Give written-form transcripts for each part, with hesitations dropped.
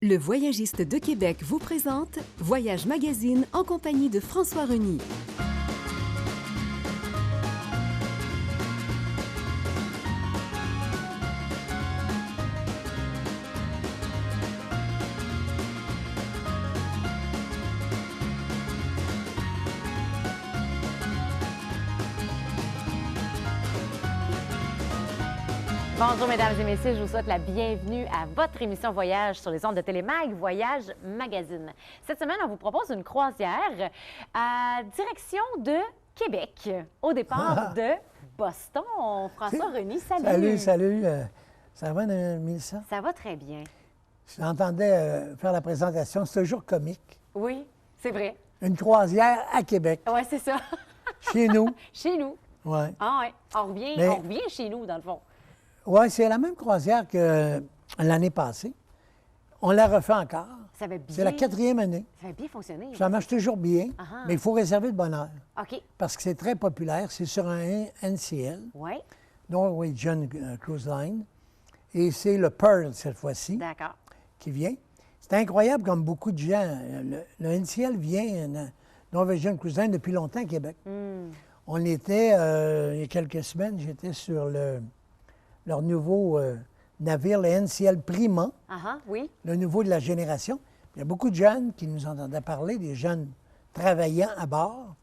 Le Voyagiste de Québec vous présente Voyage Magazine en compagnie de François Reny. Bonjour, mesdames et messieurs, je vous souhaite la bienvenue à votre émission Voyage sur les ondes de Télémag, Voyage Magazine. Cette semaine, on vous propose une croisière à direction de Québec, au départ de Boston. François Reny, salut! Salut. Ça va, Mélissa? Ça va très bien. Je l'entendais faire la présentation. C'est toujours comique. Oui, c'est vrai. Une croisière à Québec. Oui, c'est ça. Chez nous. Chez nous. Oui. Ah oui, on revient chez nous, dans le fond. Oui, c'est la même croisière que l'année passée. On la refait encore. Ça va bien. C'est la 4e année. Ça va bien fonctionner. Ça marche toujours bien, mais il faut réserver de bonne heure. OK. Parce que c'est très populaire. C'est sur un NCL, Oui, Norwegian Cruise Line. Et c'est le Pearl, cette fois-ci, d'accord. qui vient. C'est incroyable comme beaucoup de gens. Le NCL vient, Norwegian Cruise Line, depuis longtemps à Québec. On était, il y a quelques semaines, j'étais sur leur nouveau navire, le NCL Prima, Oui. le nouveau de la génération. Il y a beaucoup de jeunes qui nous entendaient parler, des jeunes travaillant à bord,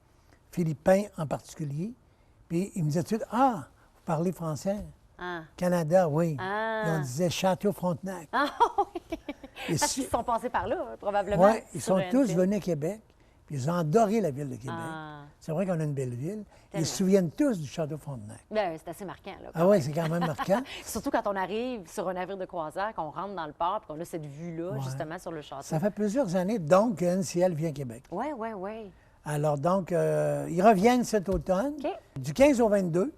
philippins en particulier. Puis ils me disaient tout de suite, « Ah, vous parlez français? Ah. Canada, oui. Ah. Et on disait Château-Frontenac. Ah oui! Parce qu'ils sont passés par là, probablement. Oui, ils sur sont tous NCL. venus à Québec, puis ils ont adoré la ville de Québec. Ah. C'est vrai qu'on a une belle ville. Tellement. Ils se souviennent tous du Château-Frontenac. Ben, c'est assez marquant, là. Ah oui, c'est quand même marquant. Surtout quand on arrive sur un navire de croisière, qu'on rentre dans le port, puis qu'on a cette vue-là, Ouais. justement, sur le château. Ça fait plusieurs années, donc, que NCL vient à Québec. Oui, oui, oui. Alors, donc, ils reviennent cet automne, OK. du 15 au 22.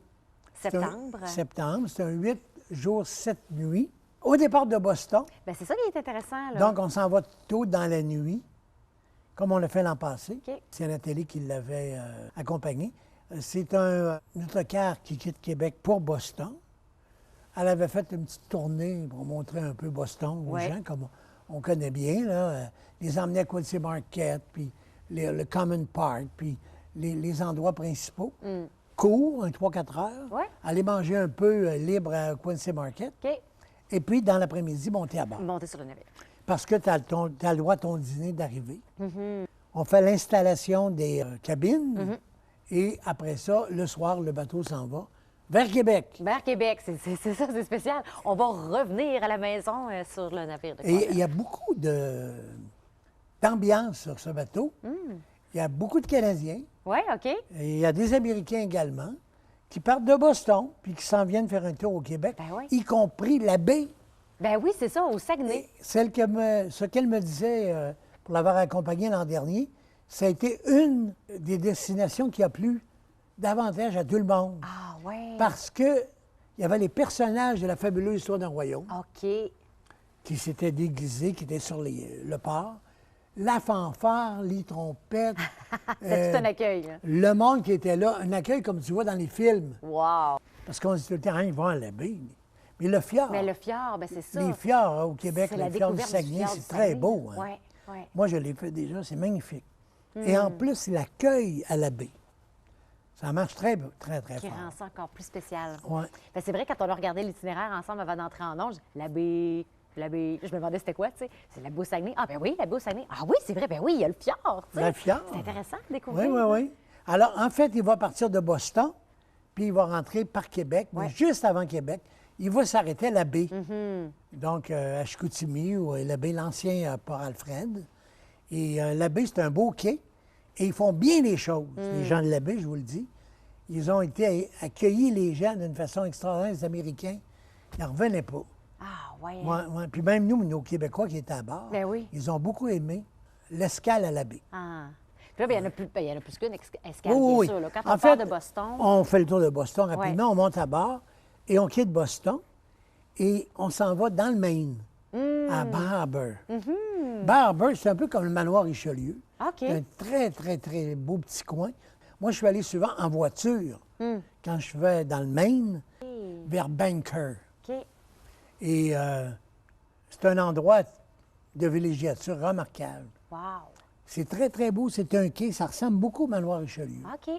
Septembre. Septembre. C'est un 8 jours, 7 nuits. Au départ de Boston. Ben, c'est ça qui est intéressant, là. Donc, on s'en va tôt dans la nuit, comme on l'a fait l'an passé. OK. C'est Nathalie qui l'avait accompagné. C'est un autocar qui quitte Québec pour Boston. Elle avait fait une petite tournée pour montrer un peu Boston aux Ouais. gens, comme on connaît bien. Là. Les emmener à Quincy Market, puis le Common Park, puis les endroits principaux. Court, un 3-4 heures. Ouais. Aller manger un peu libre à Quincy Market. OK. Et puis, dans l'après-midi, monter à bord. Monter sur le navire. Parce que tu as le droit à ton dîner d'arriver. On fait l'installation des cabines. Et après ça, le soir, le bateau s'en va vers Québec. Vers Québec, c'est ça, c'est spécial. On va revenir à la maison sur le navire de Et croisière. il y a beaucoup d'ambiance sur ce bateau. Il y a beaucoup de Canadiens. Oui, OK. Et il y a des Américains également qui partent de Boston puis qui s'en viennent faire un tour au Québec, Ben oui. y compris la baie. Ben oui, c'est ça, au Saguenay. Ce qu'elle me disait, pour l'avoir accompagnée l'an dernier, ça a été une des destinations qui a plu davantage à tout le monde. Ah, oui. Parce que il y avait les personnages de la fabuleuse histoire d'un royaume OK. qui s'étaient déguisés, qui étaient sur le port. La fanfare, les trompettes. C'est tout un accueil. Hein. Le monde qui était là, un accueil comme tu vois dans les films. Wow. Parce qu'on se dit tout le temps, ils vont à la baie. Mais le fjord, Mais le fjord, ben c'est ça. les fjords au Québec, C'est la le fjord du découverte du Saguenay, fjord c'est du très Saguenay. beau. Hein? Oui, oui. Moi, je l'ai fait déjà, c'est magnifique. Et en plus, l'accueil à la baie. Ça marche très, très, très Qui fort. rend ça encore plus spécial. Ouais. Ben, c'est vrai, quand on a regardé l'itinéraire ensemble avant d'entrer en onge, la baie. Je me demandais c'était quoi, tu sais. C'est la baie au Saguenay. Ah, ben oui, la baie au Saguenay. Ah oui, c'est vrai, ben oui, il y a le fjord, tu sais. Le fjord. C'est intéressant de Oui, découvrir. oui, oui. Alors, en fait, il va partir de Boston, puis il va rentrer par Québec. Mais Ouais. juste avant Québec, il va s'arrêter à la baie. Mm-hmm. Donc, à Chicoutimi, ou la baie, l'ancien Port-Alfred. Et la baie, c'est un beau quai. Et ils font bien les choses, les gens de la baie, je vous le dis. Ils ont été accueillis, les gens, d'une façon extraordinaire. Les Américains, ils n'en revenaient pas. Ah, ouais. Ouais, ouais. Puis même nous, nos Québécois qui étaient à bord, Ben oui. ils ont beaucoup aimé l'escale à la baie. Ah. Puis là, ben, il y en a plus qu'une escale, Oui, bien oui. sûr. Là. Quand En on part fait, de Boston, on fait le tour de Boston rapidement, Ouais. on monte à bord et on quitte Boston et on s'en va dans le Maine, à Barber. Barber, c'est un peu comme le manoir Richelieu. OK. C'est un très, très, très beau petit coin. Moi, je suis allé souvent en voiture quand je vais dans le Maine, vers Banker. OK. Et c'est un endroit de villégiature remarquable. Wow. C'est très, très beau. C'est un quai. Ça ressemble beaucoup au manoir Richelieu. OK.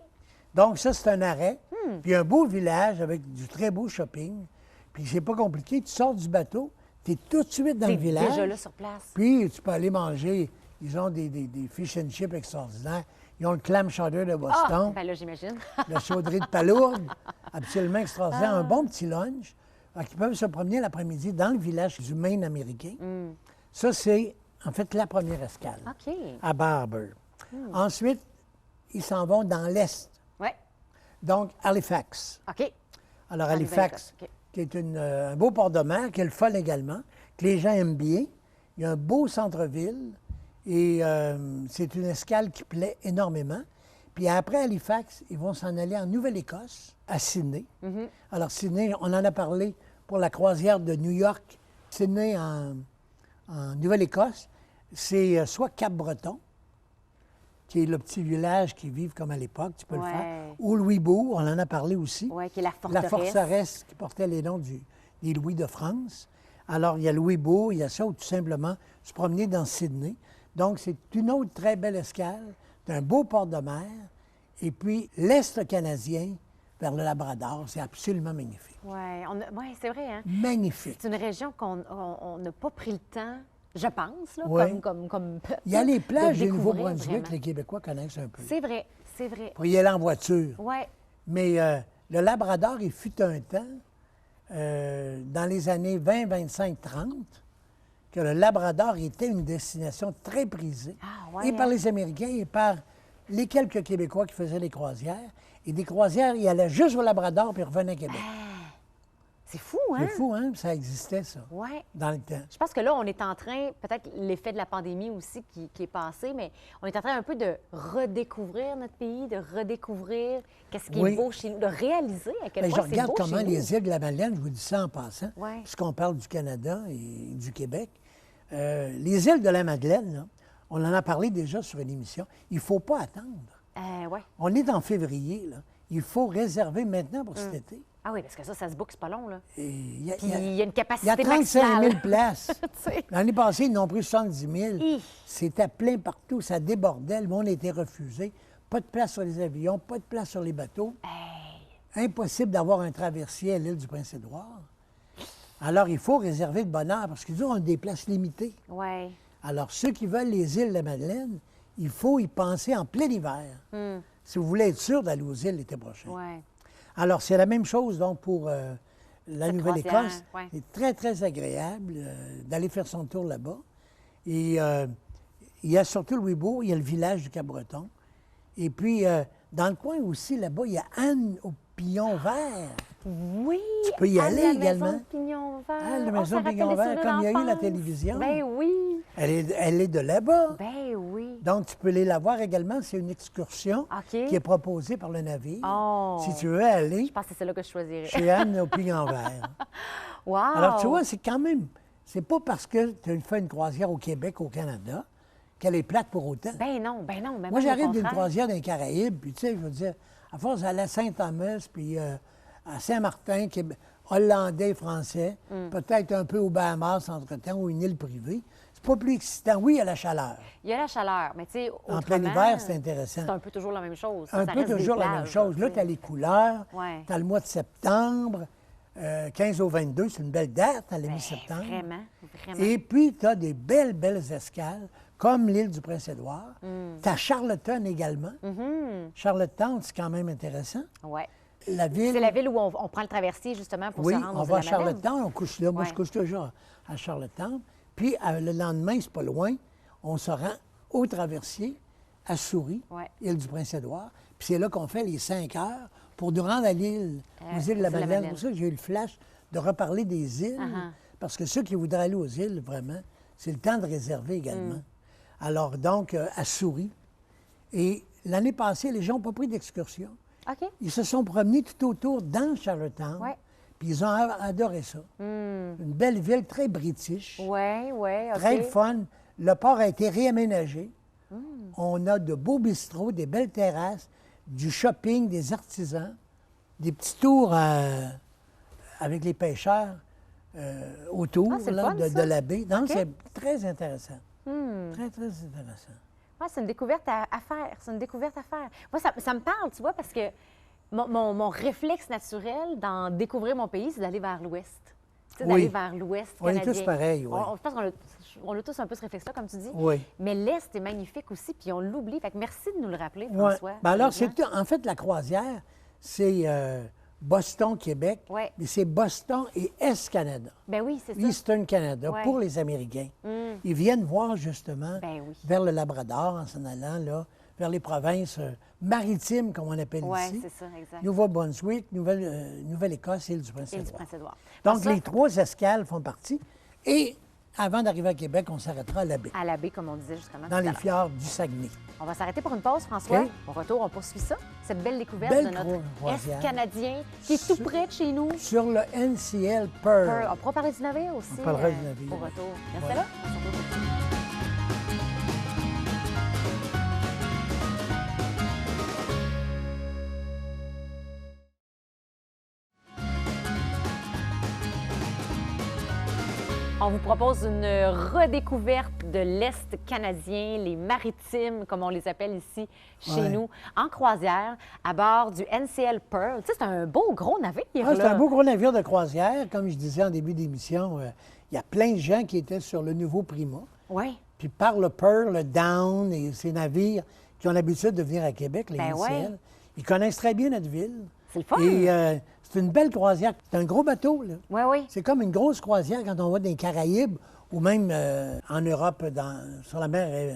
Donc, ça, c'est un arrêt. Puis un beau village avec du très beau shopping. Puis c'est pas compliqué. Tu sors du bateau, tu es tout de suite dans le T'es village. déjà là sur place. Puis tu peux aller manger. Ils ont des fish and chips extraordinaires. Ils ont le clam chowder de Ah! Boston, Ben là, j'imagine. la chaudrée de palourde, absolument extraordinaire. Un bon petit lunch. Alors, ils peuvent se promener l'après-midi dans le village du Maine américain. Ça, c'est en fait la première escale, OK. à Barber. Ensuite, ils s'en vont dans l'est. Ouais. Donc, Halifax. OK. Alors, En Halifax, Nouvelle-Écosse, OK. qui est un beau port de mer, qui est le fun également, que les gens aiment bien. Il y a un beau centre-ville et c'est une escale qui plaît énormément. Puis après Halifax, ils vont s'en aller en Nouvelle-Écosse, à Sydney. Alors, Sydney, on en a parlé pour la croisière de New York. Sydney, en Nouvelle-Écosse, c'est soit Cap-Breton, qui est le petit village qui vit comme à l'époque, tu peux le faire, ou Louisbourg, on en a parlé aussi. Oui, qui est la La forteresse. forteresse qui portait les noms des Louis de France. Alors, il y a Louisbourg, il y a ça, ou tout simplement se promener dans Sydney. Donc, c'est une autre très belle escale, c'est un beau port de mer. Et puis, l'Est canadien, vers le Labrador, c'est absolument magnifique. Oui, c'est vrai, hein? Magnifique. C'est une région qu'on on n'a pas pris le temps, je pense, là, Oui. comme peuple, Il y a les plages de du découvrir Nouveau-Brunswick, vraiment. les Québécois connaissent un peu. C'est vrai, c'est vrai. Pour y aller en voiture. Oui. Mais le Labrador, il fut un temps, dans les années 20, 25, 30, que le Labrador était une destination très prisée, Ah, ouais, et par hein? les Américains et par les quelques Québécois qui faisaient les croisières. Et des croisières, ils allaient juste au Labrador puis ils revenaient à Québec. C'est fou, hein? C'est fou, hein? Ça existait, ça, Oui. dans le temps. Je pense que là, on est en train, peut-être l'effet de la pandémie aussi qui est passé, mais on est en train un peu de redécouvrir notre pays, de redécouvrir qu'est-ce qui Oui. est beau chez nous, de réaliser à quel Bien, je point c'est regarde beau comment chez nous. les îles de la Madeleine, je vous dis ça en passant, Ouais. puisqu'on parle du Canada et du Québec. Les îles de la Madeleine, là, on en a parlé déjà sur une émission, il ne faut pas attendre. Ouais. On est en février, là. Il faut réserver maintenant pour Mm. cet été. Ah oui, parce que ça se book, c'est pas long, là. Et il y a, Puis il y a une il y a capacité 35 000 maximale. places. Tu sais. L'année passée, ils en ont pris 70 000. Hi. C'était plein partout, ça débordait, le monde était refusé. Pas de place sur les avions, pas de place sur les bateaux. Impossible d'avoir un traversier à l'île du Prince-Édouard. Alors, il faut réserver de bonne heure parce qu'ils ont des places limitées. Ouais. Alors, ceux qui veulent les îles de la Madeleine, il faut y penser en plein hiver. Si vous voulez être sûr d'aller aux îles l'été prochain. Ouais. Alors, c'est la même chose donc pour la Cette Nouvelle-Écosse. croisière, ouais. C'est très, très agréable d'aller faire son tour là-bas. Et il y a surtout Louisbourg, il y a le village du Cap-Breton. Et puis, dans le coin aussi, là-bas, il y a Anne au Pignon Vert. Oui! Tu peux y à aller la également. Maison Pignon Vert. Ah, la Oh, Maison ça rappelle Pignon des Vert, souvenirs comme il y a eu la d'enfance. télévision. Ben oui! Elle est de là-bas. Ben oui! Donc, tu peux aller la voir également. C'est une excursion OK. qui est proposée par le navire. Oh. Si tu veux aller Je pense que c'est là que je choisirais. chez Anne au Pignon Vert. Wow! Alors, tu vois, c'est quand même... C'est pas parce que tu fais une croisière au Québec, au Canada, qu'elle est plate pour autant. Ben non, ben non. Ben Moi, même au j'arrive d'une contraire. croisière dans les Caraïbes, puis tu sais, je veux dire, à force d'aller à Saint-Thomas, puis à Saint-Martin, qui est hollandais, français, peut-être un peu aux Bahamas entre-temps, ou une île privée, c'est pas plus excitant. Oui, il y a la chaleur. Il y a la chaleur, mais tu sais, En plein autrement, hiver, c'est intéressant. C'est un peu toujours la même chose. Un Ça peu reste des toujours la même plages, chose. Là, tu tu as sais. les couleurs, Ouais. tu as le mois de septembre, 15 au 22, c'est une belle date, à la Ben, mi-septembre. Vraiment, vraiment. Et puis, tu as des belles, belles escales, comme l'île du Prince-Édouard. Tu as Charlottetown également. Charlottetown, c'est quand même intéressant. Ouais. La ville... C'est la ville où on prend le traversier, justement, pour Oui, se rendre on aux va à îles de la Madeleine. Charlottetown, on couche là. Moi, Ouais. je couche toujours à Charlottetown. Puis, le lendemain, c'est pas loin, on se rend au traversier, à Souris, Ouais. île du Prince-Édouard. Puis c'est là qu'on fait les 5 heures pour nous rendre à l'île, aux îles de la Madeleine. C'est pour ça que j'ai eu le flash de reparler des îles, parce que ceux qui voudraient aller aux îles, vraiment, c'est le temps de réserver également. Alors, donc, à Souris. Et l'année passée, les gens n'ont pas pris d'excursion. OK. Ils se sont promenés tout autour dans Charlottetown. Ouais. Puis ils ont adoré ça. Une belle ville très british, Ouais, ouais, OK. très fun. Le port a été réaménagé. On a de beaux bistrots, des belles terrasses, du shopping, des artisans, des petits tours avec les pêcheurs. autour Ah, c'est le là, fun, de ça. la baie. Donc, OK. c'est très intéressant. Hmm. Très, très intéressant. Ouais, c'est une découverte à faire. C'est une découverte à faire. Moi, ça me parle, tu vois, parce que mon réflexe naturel dans découvrir mon pays, c'est d'aller vers l'ouest. Tu sais, Oui. d'aller vers l'ouest On est canadien. tous pareils, oui. Je pense qu'on a tous un peu ce réflexe-là, comme tu dis. Oui. Mais l'Est est magnifique aussi, puis on l'oublie. Fait que merci de nous le rappeler, Ouais. François. Ben alors, sérieusement. en fait, la croisière, c'est Boston, Québec, Ouais. mais c'est Boston et Est-Canada. Ben oui, c'est ça. Eastern Canada, Ouais. pour les Américains. Mm. Ils viennent voir justement Ben oui. vers le Labrador en s'en allant là, vers les provinces maritimes, comme on appelle Oui, ici. c'est ça, exact. Nouveau-Brunswick, Nouvelle-Écosse et île du Et du Prince-Édouard. Prince-Édouard. Donc, François, les 3 escales font partie. Et avant d'arriver à Québec, on s'arrêtera à la baie, à la baie, comme on disait justement. dans tout à les l'heure. fjords du Saguenay. On va s'arrêter pour une pause, François. OK. Au retour, on poursuit ça. Cette belle découverte Belle de notre croisière. Est canadien qui est tout près de chez nous. Sur le NCL Pearl. On pourra parler du navire aussi. On parlera du navire, Au oui. retour. Restez Ouais. là. On se retrouve tout de suite. On vous propose une redécouverte de l'Est canadien, les maritimes, comme on les appelle ici chez Ouais. nous, en croisière, à bord du NCL Pearl. Tu sais, c'est un beau gros navire. Ah, c'est là. un beau gros navire de croisière. Comme je disais en début d'émission, il y a plein de gens qui étaient sur le nouveau Prima. Oui. Puis par le Pearl, le Down et ces navires qui ont l'habitude de venir à Québec, les Ben NCL, ouais. ils connaissent très bien notre ville. C'est le fun. Et c'est une belle croisière. C'est un gros bateau, là. Oui, oui. C'est comme une grosse croisière quand on va dans les Caraïbes ou même en Europe, sur la mer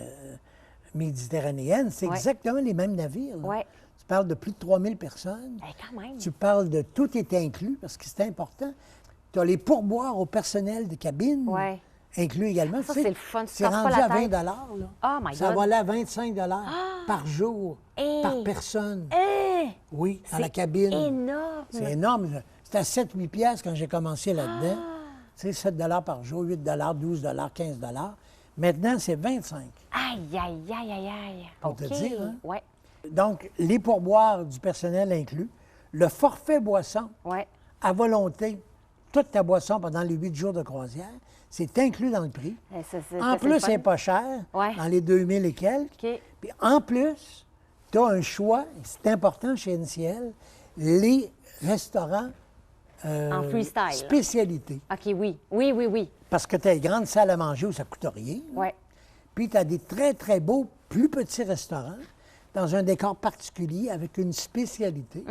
méditerranéenne. C'est Ouais. exactement les mêmes navires. là. Ouais. Tu parles de plus de 3000 personnes. Ben, quand même. Tu parles de tout est inclus, parce que c'est important. Tu as les pourboires au personnel de cabine, Ouais. inclus également. Ça, Tu sais, c'est le fun. Tu te C'est casses pas rendu la à 20 tête. là. Oh my Ça God. va aller à 25 par jour, Hey. par personne. Hey! Oui, dans C'est la cabine. énorme. C'est énorme. C'était à 7-8 piastres quand j'ai commencé là-dedans. Tu sais, 7 par jour, 8 12 15 Maintenant, c'est 25. Aïe, aïe, aïe, aïe, aïe. Pour te dire, hein? Oui, Donc, les pourboires du personnel inclus, le forfait boisson oui. à volonté, toute ta boisson pendant les 8 jours de croisière, c'est inclus dans le prix. En plus, c'est pas cher, Ouais. dans les 2000 et quelques. OK. Puis en plus, tu as un choix, et c'est important chez NCL, les restaurants En freestyle. spécialités. OK, oui. Oui, oui, oui. Parce que tu as une grande salle à manger où ça ne coûte rien. Oui. Puis tu as des très, très beaux, plus petits restaurants dans un décor particulier avec une spécialité.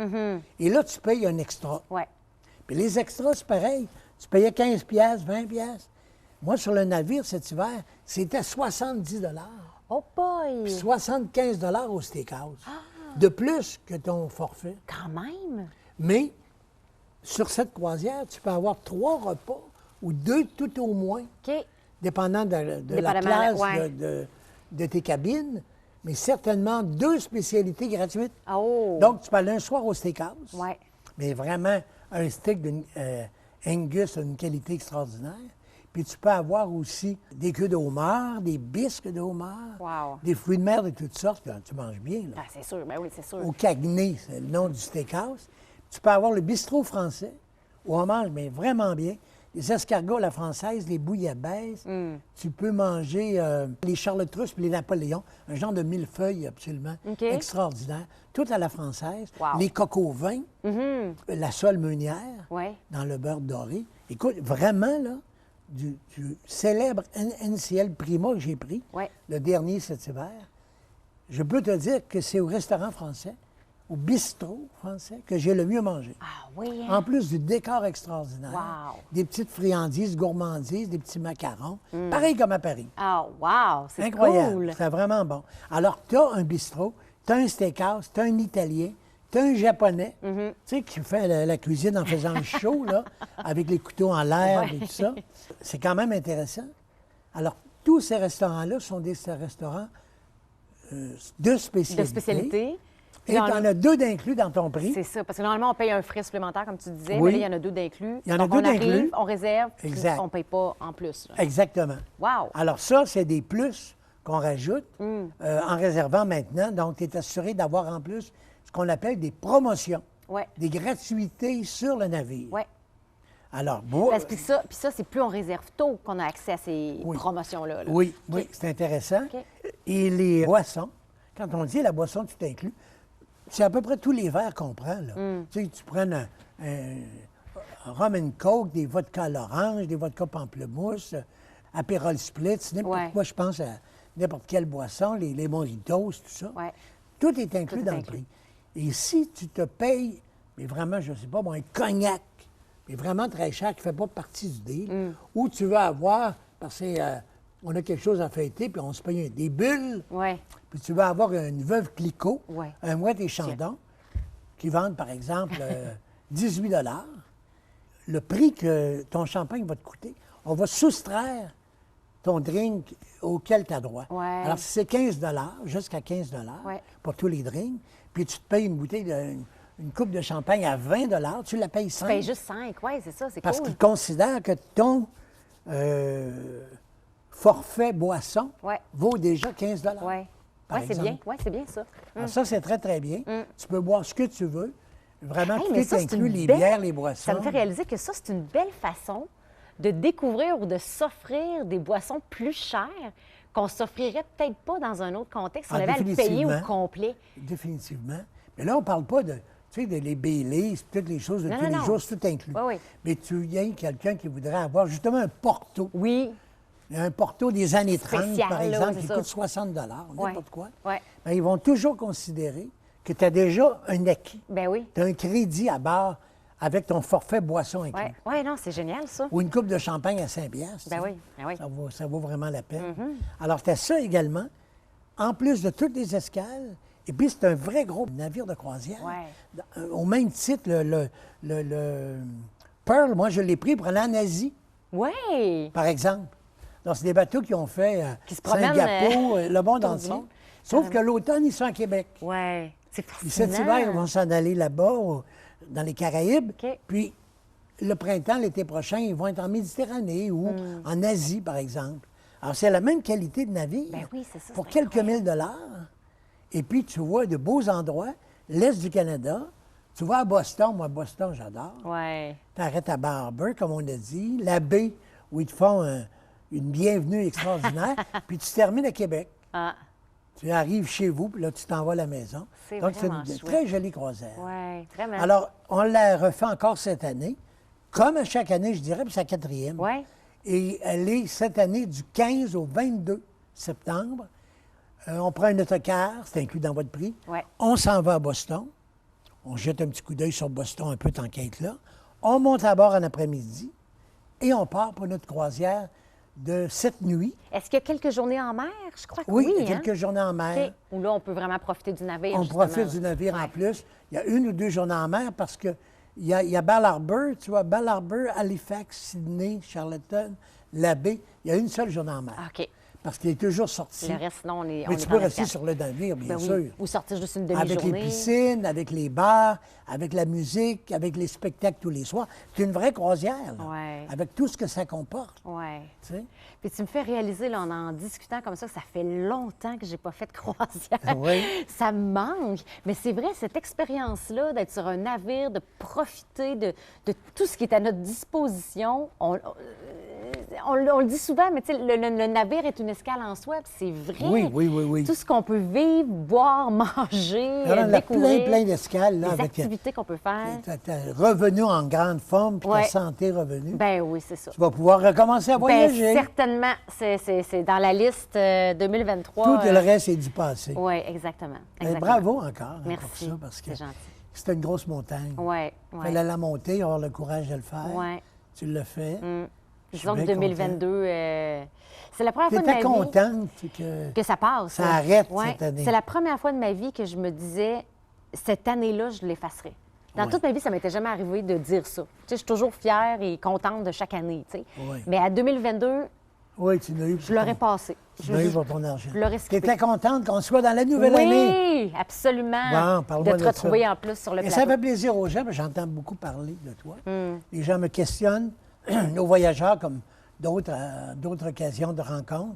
Et là, tu payes un extra. Oui. Puis les extras, c'est pareil. Tu payais 15 piastres, 20 piastres. Moi, sur le navire cet hiver, c'était 70 Oh boy! puis 75 au steakhouse. De plus que ton forfait. Quand même. Mais sur cette croisière, tu peux avoir 3 repas ou 2 tout au moins, OK. dépendant de la Dépendamment, classe ouais. de tes cabines, mais certainement 2 spécialités gratuites. Oh! Donc, tu peux aller un soir au steakhouse, Oui. mais vraiment un steak d'une Angus d'une qualité extraordinaire. Puis tu peux avoir aussi des queues de homard, des bisques de homard, Wow. des fruits de mer de toutes sortes. Puis, tu manges bien, là. Ah, c'est sûr. Ben oui, c'est sûr. Au Cagney, c'est le nom du steakhouse. Tu peux avoir le bistrot français, où on mange mais vraiment bien. Les escargots à la française, les bouillabaisse. Mm. Tu peux manger les charlotruses puis les napoléons, un genre de millefeuille absolument OK. extraordinaire. Tout à la française. Wow. Les coques au vin, la sole meunière, Oui. dans le beurre doré. Écoute, vraiment, là, du célèbre NCL Prima que j'ai pris, Ouais. le dernier cet hiver, je peux te dire que c'est au restaurant français, au bistrot français, que j'ai le mieux mangé. Ah oui. hein? En plus du décor extraordinaire, Wow. des petites friandises, gourmandises, des petits macarons, pareil comme à Paris. Ah, wow! C'est Incroyable, cool. c'est vraiment bon. Alors, tu as un bistrot, tu as un steakhouse, tu as un Italien, tu as un Japonais, Mm-hmm. tu sais, qui fait la cuisine en faisant chaud, là, avec les couteaux en l'air Ouais. et tout ça. C'est quand même intéressant. Alors, tous ces restaurants-là sont des restaurants de spécialité. De spécialité. Et tu en as 2 d'inclus dans ton prix. C'est ça, parce que normalement, on paye un frais supplémentaire, comme tu disais, Oui. mais là, il y en a 2 d'inclus. Il y en a Donc, 2 on arrive, d'inclus. on réserve, puis Exact. on ne paye pas en plus. là. Exactement. Wow! Alors ça, c'est des plus qu'on rajoute en réservant maintenant. Donc, tu es assuré d'avoir en plus ce qu'on appelle des promotions, Ouais. des gratuités sur le navire. Ouais. Alors, bon, Puis ça, c'est plus on réserve tôt qu'on a accès à ces promotions-là. là. oui, OK. oui, c'est intéressant. OK. Et les boissons, quand on dit la boisson, tout inclus, c'est à peu près tous les verres qu'on prend. Là. Tu sais, tu prends un rum and coke, des vodka à l'orange, des vodka pamplemousse, Aperol Spritz, n'importe Ouais. quoi, je pense à n'importe quelle boisson, les mojitos, tout ça. Ouais. Tout est inclus Tout est dans le inclus. prix. Et si tu te payes, mais vraiment, je ne sais pas, bon, un cognac, mais vraiment très cher, qui ne fait pas partie du deal, ou tu veux avoir, parce qu'on a quelque chose à fêter, puis on se paye des bulles, Ouais. puis tu veux avoir une veuve Clicquot, Ouais. un Mouette et Chandon, qui vendent, par exemple, 18 le prix que ton champagne va te coûter, on va soustraire ton drink auquel tu as droit. Ouais. Alors, si c'est 15 jusqu'à 15 Ouais. pour tous les drinks, puis tu te payes une bouteille, une coupe de champagne à 20 tu la payes 5. Tu payes juste 5, oui, c'est ça, c'est Parce cool. qu'ils considèrent que ton forfait boisson Ouais. vaut déjà 15 Oui, par c'est exemple. bien. Ouais, c'est bien ça. Alors ça, c'est très, très bien. Tu peux boire ce que tu veux. Vraiment, Hey, tout mais est ça, c'est inclus, une les belle- bières, les boissons. Ça me fait réaliser que ça, c'est une belle façon de découvrir ou de s'offrir des boissons plus chères qu'on s'offrirait peut-être pas dans un autre contexte si on Ah, avait à le payer au définitivement. complet. Définitivement. Mais là, on ne parle pas de, tu sais, les Baileys, toutes les choses de Non, tous non, les non. jours, c'est tout inclus. Oui, oui. Mais tu viens quelqu'un qui voudrait avoir justement un Porto. Oui, Un Porto des années 30, Spécial, par là, exemple, c'est qui ça. coûte 60 Ouais. n'importe quoi. Ouais. Ben, ils vont toujours considérer que tu as déjà un acquis. ben oui. Tu as un crédit à barre avec ton forfait boisson inclus. Oui, ouais, non, c'est génial, ça. Ou une coupe de champagne à 5 piastres. Ben tu sais. oui, ben oui. Ça vaut vraiment la peine. Alors, tu as ça également, en plus de toutes les escales. Et puis, c'est un vrai gros navire de croisière. Ouais. Au même titre, le Pearl, moi, je l'ai pris pour aller en Asie, Oui! par exemple. Donc, c'est des bateaux qui ont fait Qui se promènent, Singapour, le monde autour du entier. monde. Sauf que l'automne, ils sont à Québec. Oui, c'est Puis fascinant. cet hiver, ils vont s'en aller là-bas, dans les Caraïbes. OK. Puis le printemps, l'été prochain, ils vont être en Méditerranée ou en Asie, par exemple. Alors, c'est la même qualité de navire. Ben oui, c'est ça, Pour c'est quelques incroyable. mille dollars. Et puis, tu vois de beaux endroits, l'Est du Canada. Tu vas à Boston. Moi, Boston, j'adore. Oui. Tu arrêtes à Bar Harbor, comme on a dit. La baie, où ils te font une bienvenue extraordinaire. Puis tu termines à Québec. Ah, Tu arrives chez vous, puis là, tu t'en vas à la maison. C'est Donc, c'est vraiment une chouette. très jolie croisière. oui, vraiment. Alors, on la refait encore cette année, comme à chaque année, je dirais, puis c'est la 4e. Oui. Et elle est cette année du 15 au 22 septembre. On prend un autocar, c'est inclus dans votre prix. Ouais. On s'en va à Boston. On jette un petit coup d'œil sur Boston, un peu tant qu'être là. On monte à bord en après-midi et on part pour notre croisière de 7 nuits. Est-ce qu'il y a quelques journées en mer? Je crois que Oui, oui. il y a hein? quelques journées en mer. OK. Où là, on peut vraiment profiter du navire. On justement, profite là. du navire en Ouais. plus. Il y a 1 ou 2 journées en mer parce que il y a Bal Harbour, tu vois, Bal Harbour, Halifax, Sydney, Charlottetown, la baie. Il y a une seule journée en mer. Ah, OK. Parce qu'il est toujours sorti. Le reste, non, on est. Mais on tu est peux en rester escale. sur le navire, bien Ben sûr. oui. Ou sortir juste une Avec demi-journée. les piscines, avec les bars, avec la musique, avec les spectacles tous les soirs. C'est une vraie croisière, là, Ouais. avec tout ce que ça comporte. Oui. Tu sais. Puis tu me fais réaliser, là, en discutant comme ça fait longtemps que j'ai pas fait de croisière. Oui. Ça me manque. Mais c'est vrai, cette expérience-là, d'être sur un navire, de profiter de tout ce qui est à notre disposition, on le dit souvent, mais tu sais, le navire est une escale en soi, puis c'est vrai. Oui, oui, oui, oui. Tout ce qu'on peut vivre, boire, manger, Alors, on a découvrir, plein d'escales, là, les avec activités qu'on peut faire. ta revenu en grande forme, puis Ouais. ta santé revenue. Ben oui, c'est ça. Tu vas pouvoir recommencer à Ben, voyager. certainement. C'est dans la liste 2023. Tout le reste est du passé. Oui, exactement. Mais exactement. bravo encore hein, pour Merci. ça, parce que C'est gentil. c'était une grosse montagne. Oui, Il oui. fallait la monter, avoir le courage de le faire. Ouais. Tu l'as fait. Je suis Disons que bien 2022, c'est la première Tu fois de ma étais vie contente que que ça passe. ça là. arrête Ouais. cette année. C'est la première fois de ma vie que je me disais, cette année-là, je l'effacerai. Dans Ouais. toute ma vie, ça m'était jamais arrivé de dire ça. Tu sais, je suis toujours fière et contente de chaque année. Tu sais. Ouais. Mais à 2022, Oui, tu l'as eu. je l'aurais passé. Tu l'as eu pour ton argent. je l'aurais Tu skippé. étais contente qu'on soit dans la nouvelle année. Oui, absolument. Bon, parle-moi de te de retrouver ça. en plus sur le Et plateau. ça fait plaisir aux gens, parce que j'entends beaucoup parler de toi. Hmm. Les gens me questionnent, nos voyageurs, comme d'autres d'autres occasions de rencontres.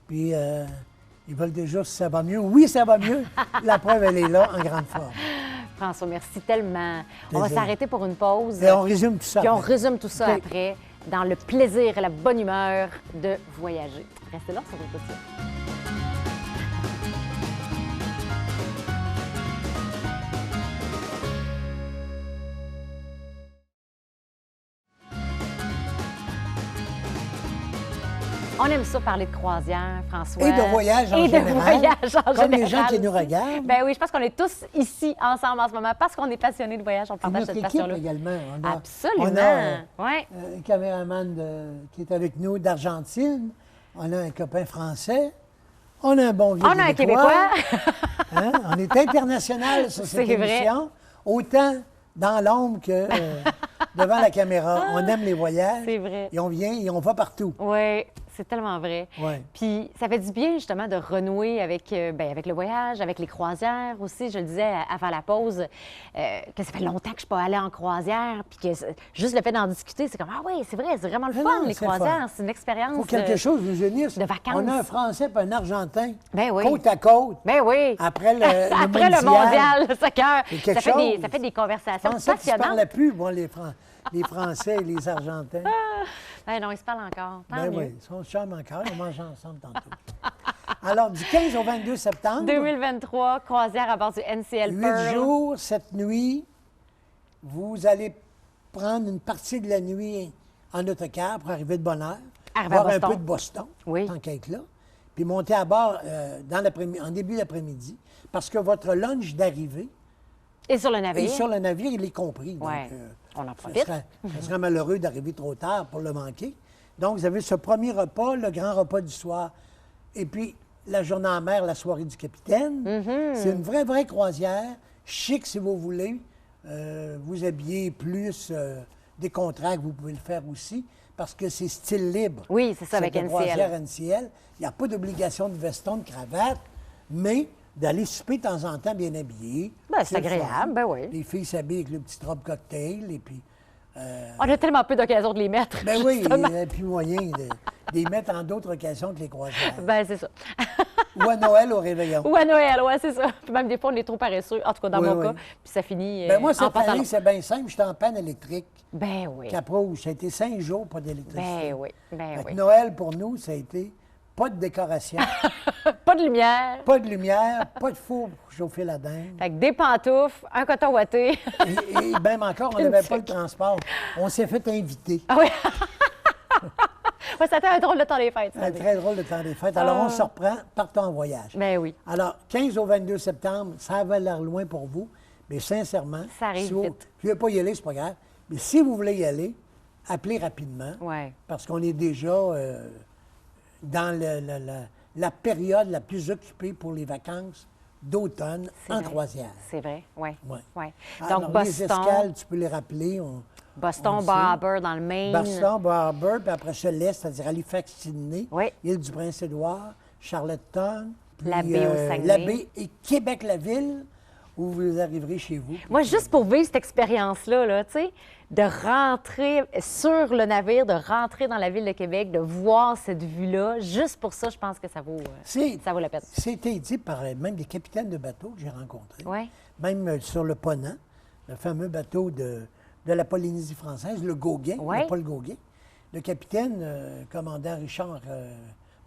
Puis ils veulent déjà si ça va mieux. Oui, ça va mieux. La preuve, elle est là, en grande forme. François, merci tellement. On va Plaisir. s'arrêter pour une pause. Et on résume tout ça. Puis on après. résume tout ça OK. après dans le plaisir et la bonne humeur de voyager. Restez là, sur votre dossier. On aime ça parler de croisière, François. Et de voyage en Et de général. voyage en Comme les gens général qui nous aussi. regardent. Ben oui, je pense qu'on est tous ici ensemble en ce moment parce qu'on est passionnés de voyage. On Et partage notre cette équipe passion-là. également. Absolument. On a Ouais. un caméraman qui est avec nous d'Argentine. On a un copain français. On a un bon vieux On a un Québécois. Hein? On est international sur cette C'est vrai. émission. Autant dans l'ombre que devant la caméra. On aime les voyages. C'est vrai. Et on vient et on va partout. Oui, c'est tellement vrai. Ouais. Puis ça fait du bien justement de renouer avec, avec le voyage, avec les croisières aussi. Je le disais avant la pause, que ça fait longtemps que je ne suis pas allée en croisière. Puis que juste le fait d'en discuter, c'est comme ah oui, c'est vrai, c'est vraiment le Mais fun, non, les c'est le croisières. fun. C'est une expérience. Il faut quelque chose vous unisse. de vacances. On a un Français et un Argentin. Ben oui. Côte à côte. Ben oui. Après le Après le mondial, le soccer. C'est quelque Ça fait chose. des Je conversations pensais qu'ils ne se passionnantes. parlaient plus, moi, les Français et les Argentins. Ben non, ils se parlent encore. Tant Ben mieux. oui, ils sont chums encore. On mange ensemble tantôt. Alors, du 15 au 22 septembre, 2023, croisière à bord du NCL 8 Pearl. jours, cette nuit, vous allez prendre une partie de la nuit en autocar pour arriver de bonne heure, Arriver à voir un Boston. peu de Boston, Oui. tant qu'à être là, puis monter à bord en début d'après-midi, parce que votre lunch d'arrivée Et sur le navire. et sur le navire, il est compris. Ouais. Donc, On en ça profite. serait malheureux d'arriver trop tard pour le manquer. Donc, vous avez ce premier repas, le grand repas du soir, et puis la journée en mer, la soirée du capitaine. Mm-hmm. C'est une vraie croisière, chic si vous voulez. Vous habillez plus décontracté, vous pouvez le faire aussi, parce que c'est style libre. Oui, c'est ça, avec Cette NCL. croisière NCL. Il n'y a pas d'obligation de veston, de cravate, mais d'aller souper de temps en temps bien habillé. Ben, c'est le fun. agréable, ben oui. Les filles s'habillent avec le petit robe cocktail, et puis... On a tellement peu d'occasions de les mettre. Ben oui, il justement. n'y a plus moyen de les mettre en d'autres occasions que les croisières. Ben, c'est ça. Ou à Noël au réveillon. Ou à Noël, ouais, c'est ça. Puis même des fois, on est trop paresseux, en tout cas dans Oui, mon oui. cas. Puis ça finit Ben moi, en cette pantalon. année, c'est bien simple. J'étais en panne électrique. Ben oui. Cap-Rouge, ça a été 5 jours, pas d'électricité. Ben oui, ben Fait que oui. Noël, pour nous, ça a été pas de décoration, Pas de lumière. pas de lumière, pas de four pour chauffer la dinde. Fait que des pantoufles, un coton ouaté. Et même encore, on n'avait pas le transport. On s'est fait inviter. Ah oui. Ouais, ça a été un drôle de temps des fêtes, ça. Un très drôle de temps des fêtes. Alors, on se reprend, partons en voyage. Ben oui. Alors, 15 au 22 septembre, ça avait l'air loin pour vous, mais sincèrement, Ça arrive si vous ne vite. voulez pas y aller, c'est pas grave. Mais si vous voulez y aller, appelez rapidement, Ouais. parce qu'on est déjà dans la période la plus occupée pour les vacances d'automne C'est en vrai. croisière. C'est vrai, oui. Ouais. Ouais. Alors, Donc, les escales, tu peux les rappeler. On Boston, le Bar sait. Harbor dans le Maine. Boston, Bar Harbor, puis après ça, l'Est, c'est-à-dire Halifax, Sydney, Oui. Île-du-Prince-Édouard, Charlottetown, puis, La baie au Saguenay. la baie et Québec-la-Ville, où vous arriverez chez vous. Moi, juste pour vivre cette expérience-là, là, tu sais, de rentrer sur le navire, de rentrer dans la ville de Québec, de voir cette vue-là, juste pour ça, je pense que ça vaut la peine. C'était dit par même des capitaines de bateaux que j'ai rencontrés. Oui. Même sur le Ponant, le fameux bateau de la Polynésie française, le Gauguin, Ouais. le Paul Gauguin. Le capitaine, commandant Richard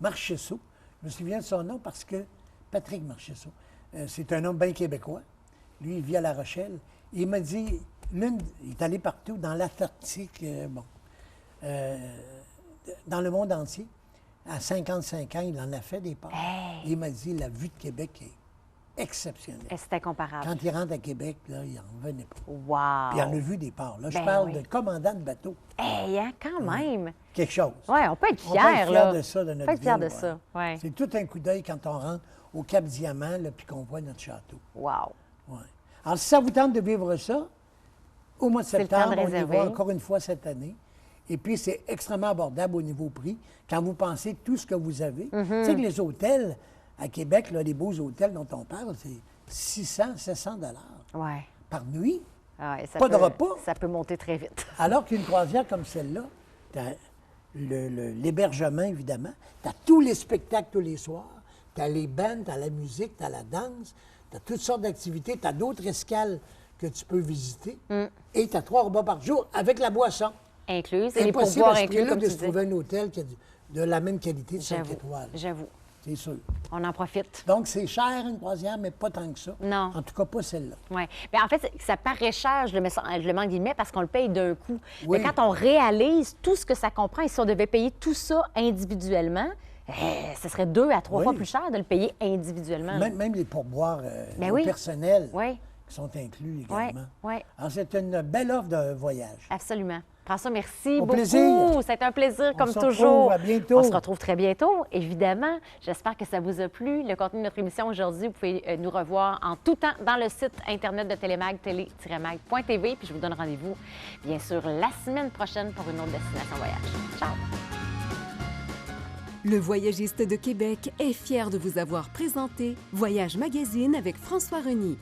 Marchessault, je me souviens de son nom parce que Patrick Marchessault, c'est un homme bien québécois. Lui, il vit à La Rochelle. Il m'a dit, il est allé partout, dans l'Antarctique, dans le monde entier. À 55 ans, il en a fait des parts. Hey! Il m'a dit, la vue de Québec est exceptionnelle. Et c'est incomparable. Quand il rentre à Québec, là, il n'en revenait pas. Wow! Puis il en a vu des parts. Là, je Ben parle oui. de commandant de bateau. Hey, hein, quand même! Quelque chose. Oui, on peut être On peut fiers, être là. fiers de ça, de On notre peut être fiers ville, de ça, oui. C'est tout un coup d'œil quand on rentre au Cap Diamant, là, puis qu'on voit notre château. Wow! Ouais. Alors, si ça vous tente de vivre ça, au mois de C'est le temps de septembre, on y réserver. va encore une fois cette année. Et puis, c'est extrêmement abordable au niveau prix. Quand vous pensez tout ce que vous avez, Mm-hmm. tu sais que les hôtels à Québec, là, les beaux hôtels dont on parle, c'est 600, 700 Oui. par nuit. Ah, et ça Pas de peut- repas. Ça peut monter très vite. Alors qu'une croisière comme celle-là, tu as l'hébergement, évidemment, tu as tous les spectacles tous les soirs, tu as les bands, tu as la musique, tu as la danse, tu as toutes sortes d'activités, tu as d'autres escales que tu peux visiter et tu as 3 repas par jour avec la boisson. Incluse. Et les Impossible pourboires à ce inclus, prix-là comme de tu se dis. trouver un hôtel qui a de la même qualité de 5 J'avoue. étoiles. J'avoue. C'est sûr. On en profite. Donc, c'est cher une croisière, mais pas tant que ça. Non. En tout cas, pas celle-là. Oui. Bien, en fait, ça paraît cher, je le mets en guillemets, parce qu'on le paye d'un coup. Oui. Mais quand on réalise tout ce que ça comprend, et si on devait payer tout ça individuellement, ce serait 2 à 3 Oui. fois plus cher de le payer individuellement. Même les pourboires Ben au oui. personnel Oui, qui sont inclus oui, également. oui, Alors, c'est une belle offre de voyage. absolument. François, merci Au beaucoup. plaisir. C'est un plaisir, On comme se toujours. retrouve à bientôt. On se retrouve très bientôt, évidemment. J'espère que ça vous a plu. Le contenu de notre émission aujourd'hui, vous pouvez nous revoir en tout temps dans le site Internet de Télémag, télé-mag.tv. Puis je vous donne rendez-vous, bien sûr, la semaine prochaine pour une autre destination voyage. Ciao! Le Voyagiste de Québec est fier de vous avoir présenté Voyage Magazine avec François Reny.